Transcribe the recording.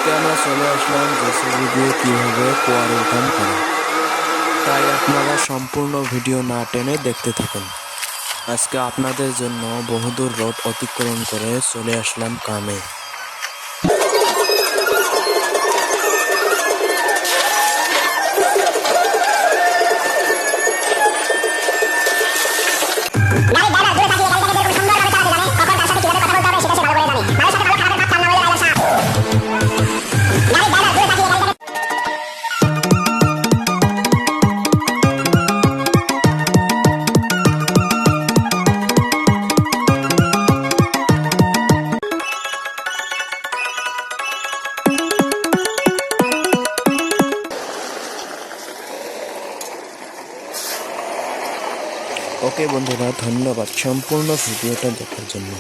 আজকে আমরা চলে আসলাম জেসিবি দিয়ে কিভাবে কোয়ারি কাম করে। তাই আপনারা সম্পূর্ণ ভিডিও না টেনে দেখতে থাকুন। আজকে আপনাদের জন্য বহুদূর রোড অতিক্রম করে চলে আসলাম কামে। ওকে বন্ধুরা, ধন্যবাদ সম্পূর্ণ ভিডিওটা দেখার জন্য।